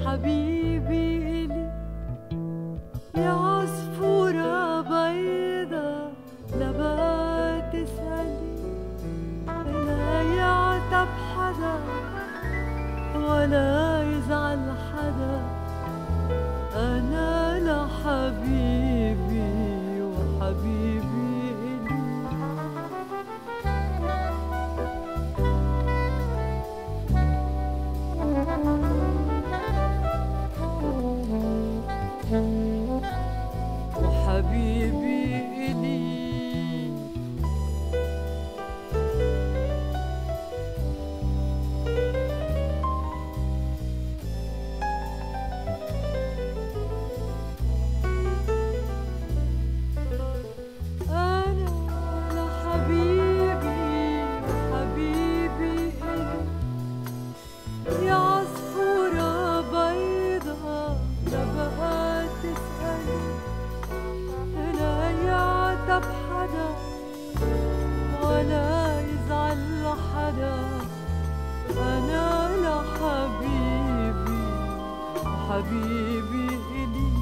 حبيبي إلي يا عصفورة بيضة لبقى تسألي لا يعتب حدا ولا يزعل حدا أنا لحبيبي وحبيبي وحبيبي إلي أنا لحبيبي وحبيبي إلي يا عصفورة بيضة لبقى تسألي لا يعتب حدا ولا يزعل حدا أنا لحبيبي وحبيبي إلي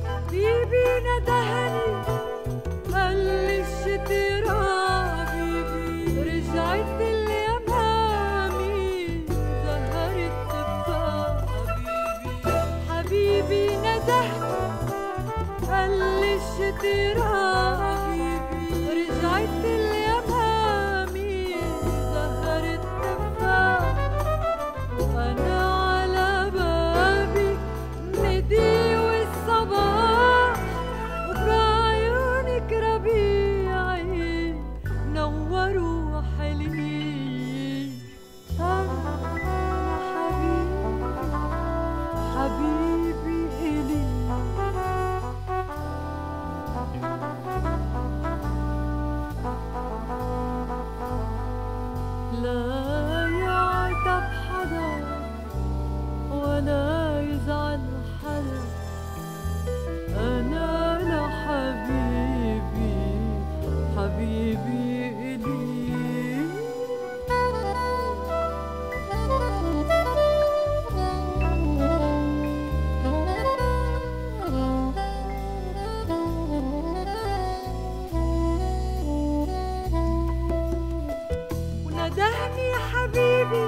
حبيبي ندهني قال لي الشتي حبيبي رجعت اليمامي زهرت تفاح حبيبي حبيبي ندهني قال لي الشتي حبيبي رجعت اليمامي زهرت تفاح وأنا على بابي ندي والصباح وبعيونك ربيعي نوروا حلمي أنا حبيبي حبيبي إلي لا يعتب حدا ولا يزعل حدا أنا لحبيبي حبيبي إلي وندهني حبيبي